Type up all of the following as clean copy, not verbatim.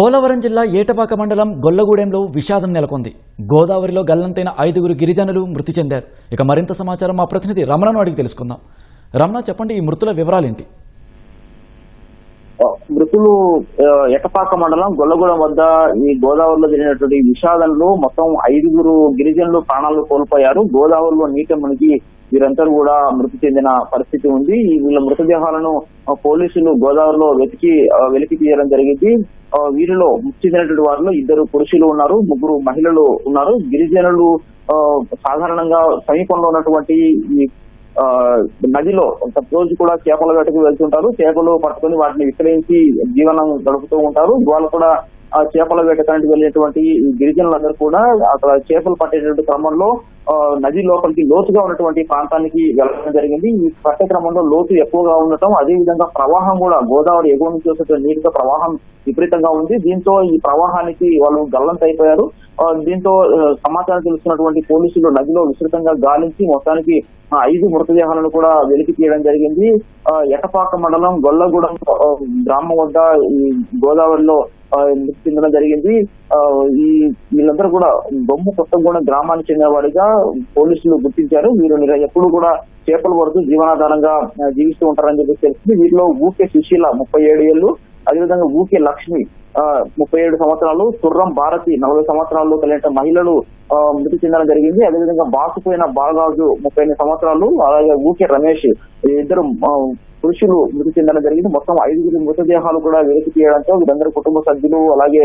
పోలవరం జిల్లా ఏటపాక మండలం గొల్లగూడెంలో విషాదం నెలకొంది. గోదావరిలో గల్లంతైన 5 గిరిజనులు మృతి చెందారు. ఇక మరింత సమాచారం మా ప్రతినిధి రమణను అడిగి తెలుసుకుందాం. రమణ, చెప్పండి, ఈ మృతుల వివరాలేంటి? మృతులు ఏటపాక మండలం గొల్లగూడెం వద్ద ఈ గోదావరిలో జరిగినటువంటి విషాదంలో మొత్తం 5 గిరిజనులు ప్రాణాలు కోల్పోయారు. గోదావరిలో నీట మునిగి వీరందరూ కూడా మృతి చెందిన పరిస్థితి ఉంది. వీళ్ళ మృతదేహాలను పోలీసులు గోదావరిలో వెలికి తీయడం జరిగింది. వీరిలో మృతి చెందినటువంటి వారిలో 2 పురుషులు ఉన్నారు, 3 మహిళలు ఉన్నారు. గిరిజనులు సాధారణంగా సమీపంలో ఉన్నటువంటి ఈ నదిలో రోజు కూడా చేపల వేటకు వెళ్తుంటారు. చేపలు పట్టుకుని వాటిని విక్రయించి జీవనం గడుపుతూ ఉంటారు. వాళ్ళు కూడా చేపల వేటకానికి వెళ్ళినటువంటి గిరిజనులందరూ కూడా అక్కడ చేపలు పట్టేటువంటి క్రమంలో నది లోపలికి లోతుగా ఉన్నటువంటి ప్రాంతానికి వెళ్ళడం జరిగింది. ఈ పట్టే క్రమంలో లోతు ఎక్కువగా ఉండటం, అదే విధంగా ప్రవాహం కూడా గోదావరి ఎగువ నుంచి వచ్చే నీటితో ప్రవాహం విపరీతంగా ఉంది. దీంతో ఈ ప్రవాహానికి వాళ్ళు గల్లంతైపోయారు. దీంతో సమాచారం తెలుస్తున్నటువంటి పోలీసులు నదిలో విస్తృతంగా గాలించి మొత్తానికి 5 మృతదేహాలను కూడా వెలికి తీయడం జరిగింది. ఏటపాక మండలం గొల్లగూడెం గ్రామం వద్ద ఈ గోదావరిలో మృతి చెందడం జరిగింది. వీళ్ళందరూ కూడా బొమ్ము కొత్తగూడెం గ్రామానికి చెందిన వాడిగా పోలీసులు గుర్తించారు. వీరు ఎప్పుడు కూడా చేపల వరకు జీవనాధారంగా జీవిస్తూ ఉంటారని చెప్పి తెలిసింది. వీరిలో ఊకే సుశీల 37 ఏళ్లు, అదేవిధంగా ఊకే లక్ష్మి 37 సంవత్సరాలు, తుర్రం భారతి 40 సంవత్సరాలు కలిగిన మహిళలు మృతి చెందడం జరిగింది. అదేవిధంగా బాసుపోయిన బాలరాజు 38 సంవత్సరాలు, అలాగే ఊకే రమేష్ 2 పురుషులు మృతి చెందడం జరిగింది. మొత్తం 5 మృతదేహాలు కూడా వెలికి తీయడంతో వీరందరూ కుటుంబ సభ్యులు, అలాగే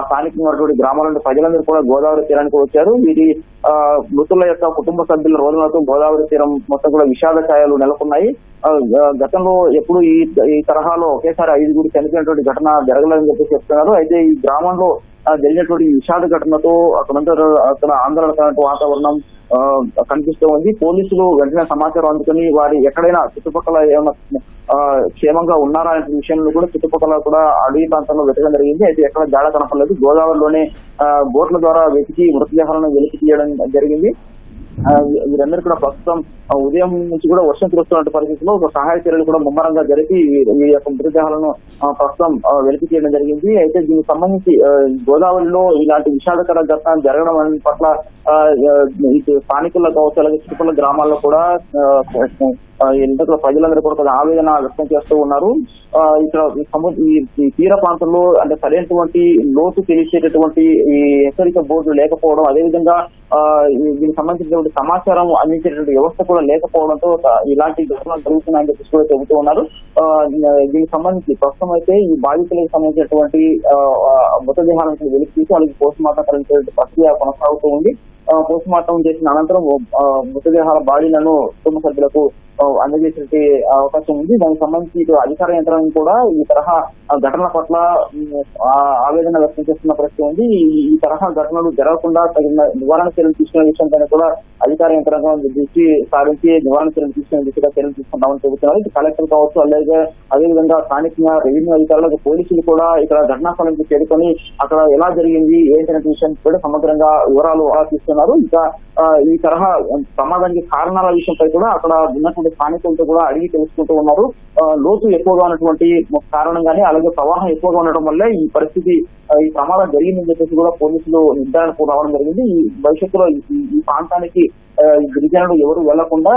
స్థానికంగా ఉన్నటువంటి గ్రామాల నుండి ప్రజలందరూ కూడా గోదావరి తీరానికి వచ్చారు. వీరి మృతుల యొక్క కుటుంబ సభ్యుల రోజులతో గోదావరి తీరం మొత్తం కూడా విషాద ఛాయలు నెలకొన్నాయి. గతంలో ఎప్పుడు ఈ తరహాలో ఒకేసారి 5 చనిపోయినటువంటి ఘటన జరగలేదని చెప్పి చెప్తున్నారు. అయితే ఈ గ్రామంలో జరిగినటువంటి విషాద ఘటనతో అక్కడ ఆందోళన వాతావరణం కనిపిస్తూ ఉంది. పోలీసులు వెంటనే సమాచారం అందుకుని వారి ఎక్కడైనా చుట్టుపక్కల ఏమైనా క్షేమంగా ఉన్నారా అనే విషయంలో కూడా చుట్టుపక్కల కూడా అడవి ప్రాంతంలో వెతకడం జరిగింది. అయితే ఎక్కడ జాడ కనపడలేదు. గోదావరిలోనే బోట్ల ద్వారా వెతికి మృతదేహాలను వెలికి తీయడం జరిగింది. వీరందరూ కూడా ప్రస్తుతం ఉదయం నుంచి కూడా వర్షం కురుస్తున్న పరిస్థితిలో ఒక సహాయ చర్యలు కూడా ముమ్మరంగా జరిపి ఈ యొక్క మృతదేహాలను ప్రస్తుతం వెలికి తీయడం జరిగింది. అయితే దీనికి సంబంధించి గోదావరిలో ఇలాంటి విషాదకర ఘటన జరగడం పట్ల స్థానికుల కావచ్చు, అలాగే చుట్టుపక్కల గ్రామాల్లో కూడా ప్రజలందరూ కూడా కొంచెం ఆవేదన వ్యక్తం చేస్తూ ఉన్నారు. ఇక్కడ ఈ తీర ప్రాంతంలో అంటే సరైనటువంటి లోతు తెలిసేటటువంటి ఈ హెచ్చరిక బోర్డులు లేకపోవడం, అదేవిధంగా దీనికి సంబంధించినటువంటి సమాచారం అందించేటువంటి వ్యవస్థ కూడా లేకపోవడంతో ఇలాంటి ఘటనలు జరుగుతున్నాయని చెప్పి కూడా చెబుతూ ఉన్నారు. దీనికి సంబంధించి ప్రస్తుతం అయితే ఈ బాధితులకు సంబంధించినటువంటి మృతదేహాలను వెలికి తీసి వాళ్ళకి పోస్ట్ మార్టం కలిగే ప్రక్రియ కొనసాగుతూ ఉంది. పోస్ట్ మార్టం చేసిన అనంతరం మృతదేహాల బాడీలను కుటుంబ సభ్యులకు అందజేసే అవకాశం ఉంది. దానికి సంబంధించి ఇటు అధికార యంత్రాంగం కూడా ఈ తరహా ఘటనల పట్ల ఆవేదన వ్యక్తం చేస్తున్న పరిస్థితి ఉంది. ఈ తరహా ఘటనలు జరగకుండా తగిన నివారణ చర్యలు తీసుకునే విషయంపైన కూడా అధికార యంత్రాంగం దృష్టి సారించి నివారణ చర్యలు తీసుకునే దిశగా చర్యలు తీసుకుంటామని చెబుతున్నారు. ఇటు కలెక్టర్ కావచ్చు, అలాగే అదేవిధంగా స్థానికంగా రెవెన్యూ అధికారులకు పోలీసులు కూడా ఇక్కడ ఘటనా స్థలానికి చేరుకొని అక్కడ ఎలా జరిగింది ఏంటనే విషయం కూడా సమగ్రంగా వివరాలు తీసుకున్నారు. ఇంకా ఈ తరహా ప్రమాదానికి కారణాల విషయంపై కూడా అక్కడ ఉన్నటువంటి స్థానికులతో కూడా అడిగి తెలుసుకుంటూ ఉన్నారు. లోతు ఎక్కువగా ఉన్నటువంటి కారణంగానే, అలాగే ప్రవాహం ఎక్కువగా ఉండటం వల్లే ఈ పరిస్థితి, ఈ ప్రమాదం జరిగిందని చెప్పేసి కూడా పోలీసులు నిర్ధారణకు రావడం జరిగింది. ఈ భవిష్యత్తులో ఈ ప్రాంతానికి గిరిజనులు ఎవరు వెళ్లకుండా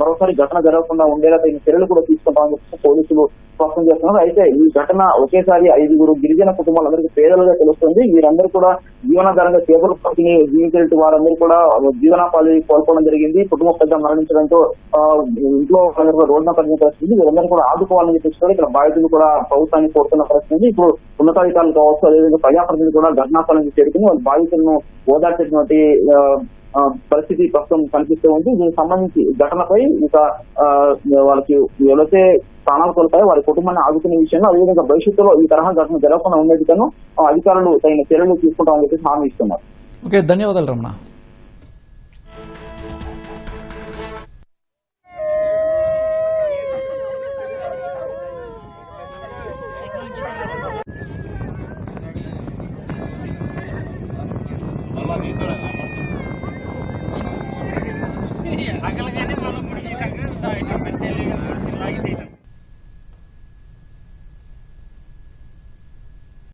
మరోసారి ఘటన జరగకుండా ఉండేలా తగిన చర్యలు కూడా తీసుకుంటామని చెప్పి పోలీసులు స్పష్టం చేస్తున్నారు. అయితే ఈ ఘటన ఒకేసారి 5 గిరిజన కుటుంబాలందరికీ పేదలుగా తెలుస్తుంది. వీరందరూ కూడా జీవనాధారంగా చేపలు పట్టుకుని జీవించే వారందరూ కూడా జీవనోపాధి కోల్పోవడం జరిగింది. కుటుంబ పెద్ద మరణించడంతో ఇంట్లో రోడ్డున పడిన పరిస్థితి. వీరందరూ కూడా ఆదుకోవాలని చెప్పి ఇక్కడ బాధితులు కూడా ప్రభుత్వాన్ని కోరుతున్న పరిస్థితి. ఇప్పుడు ఉన్నతాధికారులు కావచ్చు, అదేవిధంగా ప్రజాప్రతినిధులు కూడా ఘటనాస్థలానికి చేరుకుని వాళ్ళ బాధితులను ఓదార్చేటువంటి పరిస్థితి ప్రస్తుతం కనిపిస్తూ ఉంది. దీనికి సంబంధించి ఘటనపై ఇక వాళ్ళకి ఎవరైతే ప్రాణాలు కోల్పోయి వారి కుటుంబాన్ని ఆదుకునే విషయంలో, అదేవిధంగా భవిష్యత్తులో ఈ తరహా ఘటన జరగకుండా ఉండేందుకు అధికారులు తగిన చర్యలు తీసుకుంటామని చెప్పి హామీ ఇస్తున్నారు. ఓకే, ధన్యవాదాలు రమణ. అగలగానే